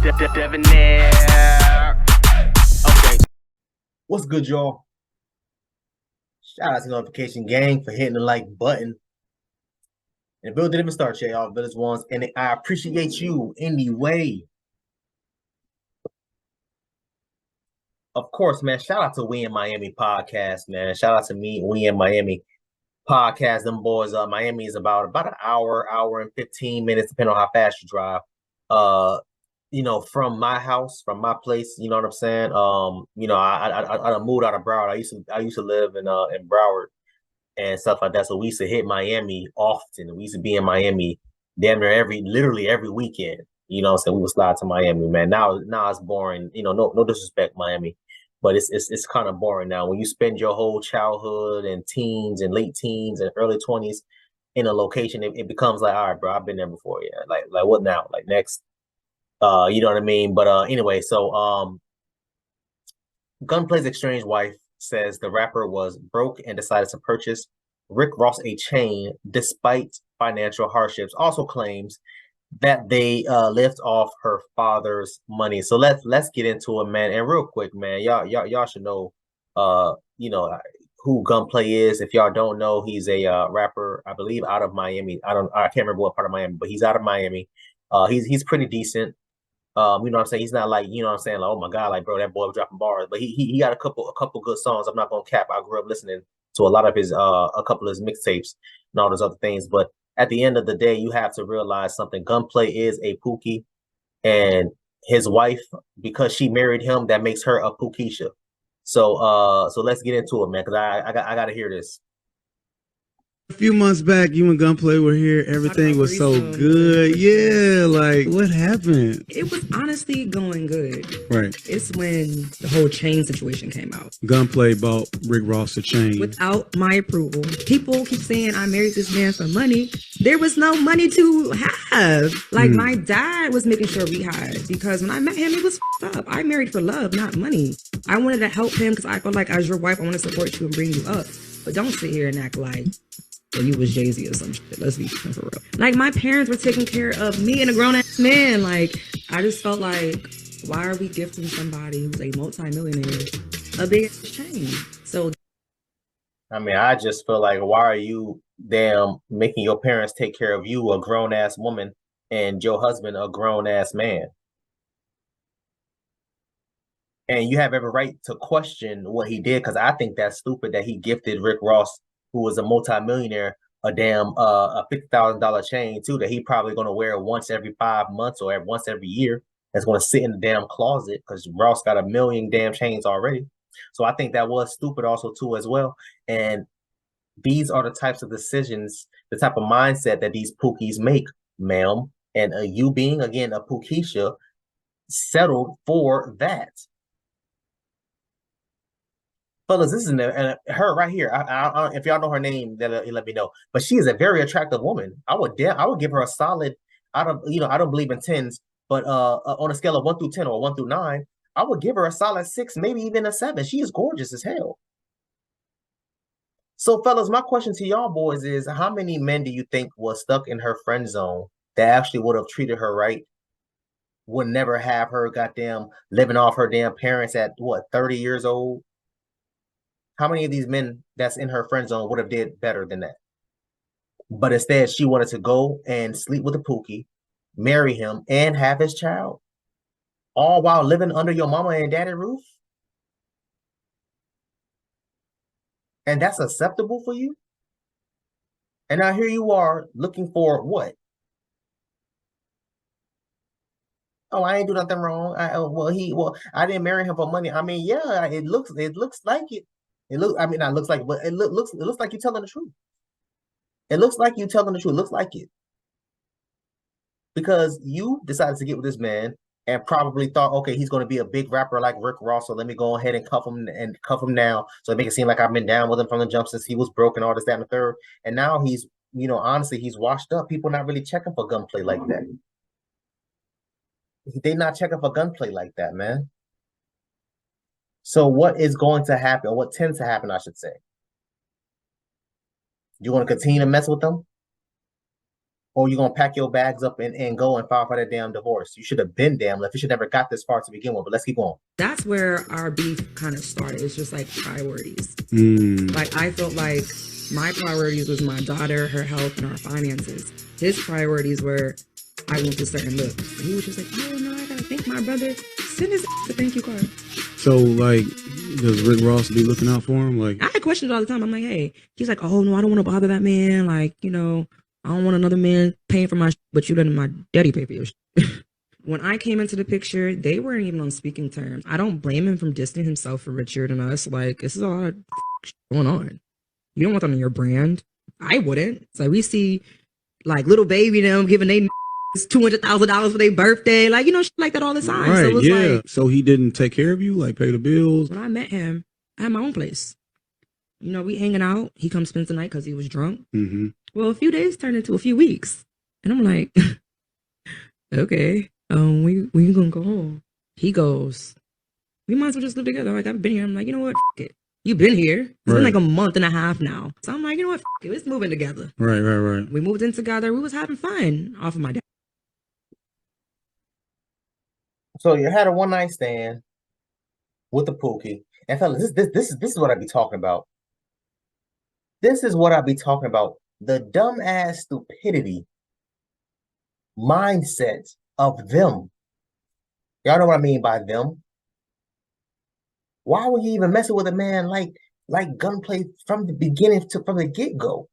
Debonair. Okay. What's good, y'all? Shout out to Notification Gang for hitting the like button. And the build didn't even start yet, y'all. Village ones, and I appreciate you anyway. Of course, man. Shout out to We in Miami podcast, man. Shout out to me, We in Miami podcast. Them boys, Miami is about an hour and 15 minutes, depending on how fast you drive. From my house, from my place, you know what I'm saying? I moved out of Broward. I used to live in Broward and stuff like that. So we used to hit Miami often. We used to be in Miami damn near literally every weekend. You know, so we would slide to Miami, man. Now it's boring. You know, no disrespect, Miami, but it's kind of boring now. When you spend your whole childhood and teens and late teens and early 20s in a location, it becomes like, all right, bro, I've been there before. Yeah, like what now? Like next, you know what I mean? But anyway, so Gunplay's estranged wife says the rapper was broke and decided to purchase Rick Ross a chain despite financial hardships. Also claims that they lived off her father's money. So let's get into it, man. And real quick, man, y'all should know who Gunplay is. If y'all don't know, he's a rapper, I believe, out of Miami. I can't remember what part of Miami, but he's out of Miami. He's pretty decent. You know what I'm saying? He's not like, you know what I'm saying, like, oh my God, like, bro, that boy was dropping bars. But he got a couple good songs. I'm not gonna cap. I grew up listening to a lot of his a couple of his mixtapes and all those other things. But at the end of the day, you have to realize something. Gunplay is a Pookie, and his wife, because she married him, that makes her a Pookisha. So let's get into it, man, because I gotta hear this. A few months back, you and Gunplay were here. Everything was so good. Yeah, like, what happened? It was honestly going good. Right. It's when the whole chain situation came out. Gunplay bought Rick Ross a chain. Without my approval. People keep saying I married this man for money. There was no money to have. Like, my dad was making sure we had. Because when I met him, it was up. I married for love, not money. I wanted to help him because I felt like as your wife, I want to support you and bring you up. But don't sit here and act like you was Jay-Z or some shit. Let's be for real. Like, my parents were taking care of me and a grown-ass man. Like, I just felt like, why are we gifting somebody who's a multi-millionaire a big chain? So, I mean, I just feel like, why are you making your parents take care of you, a grown-ass woman, and your husband, a grown-ass man? And you have every right to question what he did, because I think that's stupid that he gifted Rick Ross, who was a multimillionaire, a $50,000 chain too, that he probably going to wear once every 5 months or once every year. That's going to sit in the damn closet because Ross got a million damn chains already. So I think that was stupid also too as well. And these are the types of decisions, the type of mindset that these Pookies make, ma'am. And you being, again, a Pookisha, settled for that. Fellas, this is her right here. I if y'all know her name, then let me know. But she is a very attractive woman. I would give her a solid. I don't believe in tens, but on a scale of 1 through 10 or 1 through 9, I would give her a solid 6, maybe even a 7. She is gorgeous as hell. So, fellas, my question to y'all boys is: how many men do you think was stuck in her friend zone that actually would have treated her right? Would never have her goddamn living off her damn parents at what, 30 years old? How many of these men that's in her friend zone would have did better than that? But instead, she wanted to go and sleep with a Pookie, marry him, and have his child, all while living under your mama and daddy roof. And that's acceptable for you? And now here you are looking for what? Oh, I ain't do nothing wrong. I didn't marry him for money. I mean, yeah, it looks like it. Not looks like, but it looks like you're telling the truth. It looks like you telling the truth. It looks like it. Because you decided to get with this man and probably thought, okay, he's going to be a big rapper like Rick Ross, so let me go ahead and cuff him now, so make it seem like I've been down with him from the jump since he was broken, all this, that, and the third. And now he's, honestly, he's washed up. People not really checking for Gunplay like that. They not checking for Gunplay like that, man. So what is going to happen? What tends to happen, I should say? You want to continue to mess with them? or you gonna pack your bags up and go and file for that damn divorce? You should have been damn left. You should never got this far to begin with. But let's keep going. That's where our beef kind of started. It's just like priorities. Mm. Like I felt like my priorities was my daughter, her health, and our finances. His priorities were I want this certain look. And he was just like, oh no, I gotta thank my brother. Send his a thank you card. So like, does Rick Ross be looking out for him? Like, I had questions all the time. I'm like, hey, he's like, oh no, I don't want to bother that man. Like, you know, I don't want another man paying for my but you letting my daddy pay for your When I came into the picture, they weren't even on speaking terms. I don't blame him from distancing himself for richer than us. Like, this is a lot of going on. You don't want that on your brand. I wouldn't. So we see like little baby them giving they $200,000 for their birthday, like, you know, shit like that all the time. right? So it was Yeah. like, So he didn't take care of you, like pay the bills. when I met him, I had my own place. You know, we hanging out. He comes spend the night because he was drunk. Mm-hmm. Well, a few days turned into a few weeks, and I'm like, okay, we gonna go home. He goes, we might as well just live together. Like I've been here. I'm like, you know what? F it. You've been here. It's been Right. like a month and a half now. So I'm like, you know what? F it. Let's move in together. Right. We moved in together. We was having fun off of my dad. So you had a one night stand with the Pookie, and fellas, this is what I be talking about. This is what I be talking about. The dumbass stupidity mindset of them. Y'all know what I mean by them. Why would you even messing with a man like Gunplay from the beginning from the get-go?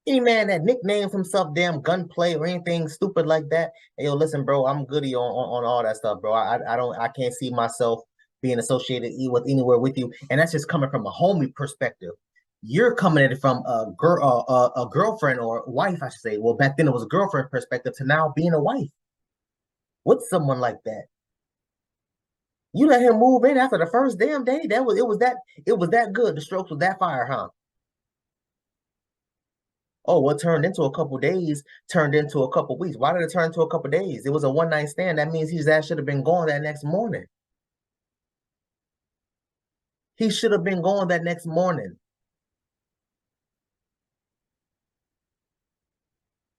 Any man that nicknames himself damn Gunplay or anything stupid like that, hey, yo, listen, bro, I'm goody on all that stuff, bro. I can't see myself being associated with anywhere with you, and that's just coming from a homie perspective. You're coming at it from a girlfriend or wife, I should say. Well, back then it was a girlfriend perspective to now being a wife with someone like that. You let him move in after the first damn day. It was that good. The strokes was that fire, huh? Oh, what turned into a couple days turned into a couple weeks. Why did it turn into a couple days? It was a one night stand. That means his ass should have been gone that next morning. He should have been gone that next morning.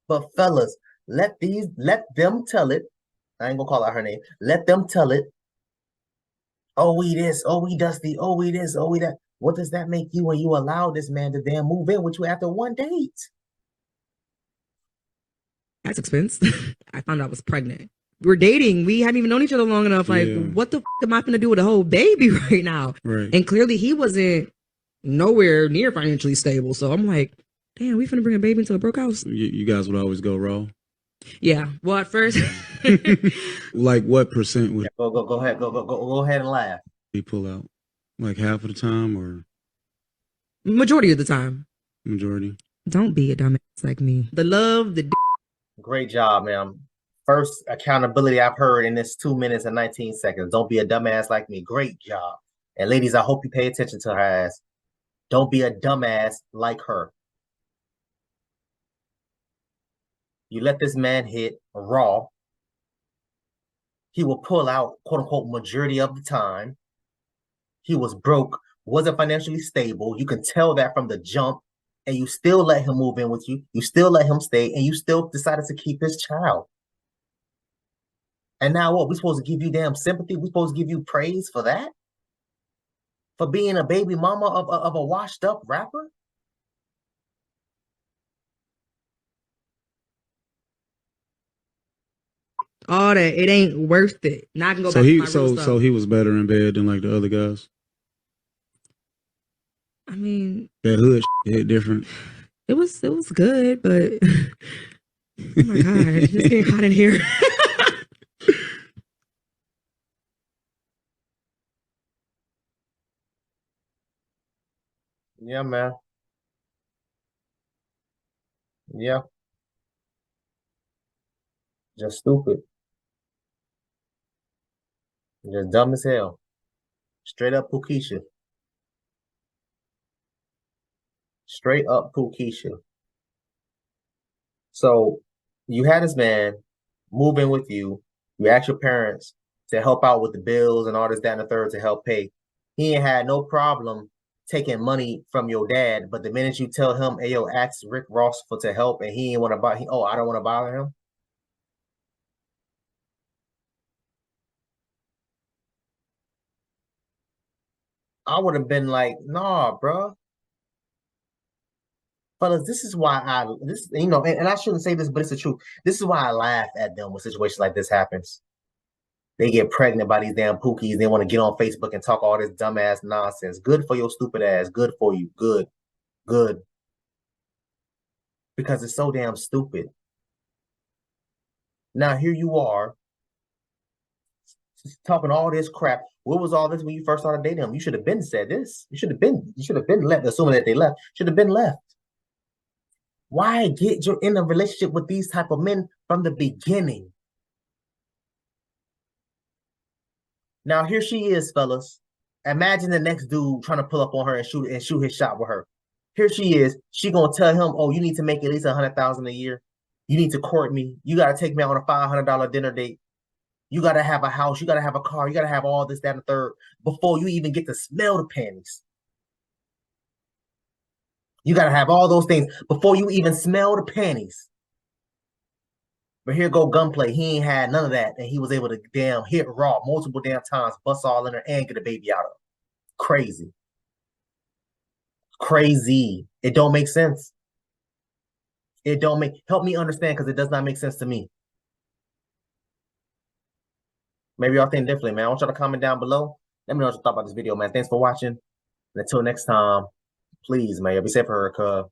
But fellas, let them tell it. I ain't gonna call out her name. Let them tell it. Oh, we this. Oh, we Dusty. Oh, we this. Oh, we that. What does that make you when you allow this man to damn move in with you after one date? That's expense. I found out I was pregnant. We're dating. We hadn't even known each other long enough. Like, Yeah. what the f am I going to do with a whole baby right now? Right. And clearly he wasn't nowhere near financially stable. So I'm like, damn, we finna bring a baby into a broke house. You guys would always go raw. Yeah. Well, at first, Like what percent would Go ahead and laugh. he pull out? Like half of the time or majority of the time. majority? Don't be a dumbass like me. The love, the Great job, ma'am. First accountability I've heard in this 2 minutes and 19 seconds. Don't be a dumbass like me. Great job. And ladies, I hope you pay attention to her ass. Don't be a dumbass like her. You let this man hit raw. He will pull out, quote unquote, majority of the time. He was broke, wasn't financially stable. You can tell that from the jump. And you still let him move in with you. You still let him stay. And you still decided to keep his child. And now what? We supposed to give you damn sympathy? We supposed to give you praise for that? For being a baby mama of a washed up rapper? all that, it ain't worth it. Now I can go So back he to my real so stuff. so he was better in bed than like the other guys. I mean, That hood hit different. it was good, but oh my god, it's getting hot in here. Yeah, man. Yeah. Just stupid. Just dumb as hell. Straight up Pookie. Straight up Pookie. So you had this man move in with you. You asked your parents to help out with the bills and all this, that, and the third to help pay. He ain't had no problem taking money from your dad, but the minute you tell him, hey, yo, ask Rick Ross to help, and he ain't want to buy, I don't want to bother him. I would have been like, nah, bro. Fellas, this is why and I shouldn't say this, but it's the truth. This is why I laugh at them when situations like this happens. They get pregnant by these damn pookies. They want to get on Facebook and talk all this dumbass nonsense. Good for your stupid ass. Good for you. Good. Good. Because it's so damn stupid. Now here you are talking all this crap. What was all this when you first started dating them? You should have been said this. You should have been left, assuming that they left. Should have been left. Why get you in a relationship with these type of men from the beginning? Now here she is, fellas. Imagine the next dude trying to pull up on her and shoot his shot with her. Here she is. She gonna tell him, "Oh, you need to make at least $100,000 a year. You need to court me. You gotta take me out on a $500 dinner date. You gotta have a house. You gotta have a car. You gotta have all this, that, and the third before you even get to smell the panties. You gotta have all those things before you even smell the panties." But here go Gunplay. He ain't had none of that, and he was able to damn hit raw multiple damn times, bust all in her, and get a baby out of her. Crazy. Crazy. It don't make sense. It don't make, help me understand, because it does not make sense to me. Maybe y'all think differently, man. I want y'all to comment down below. Let me know what you thought about this video, man. Thanks for watching. And until next time, please, man, be safe for her, cuz.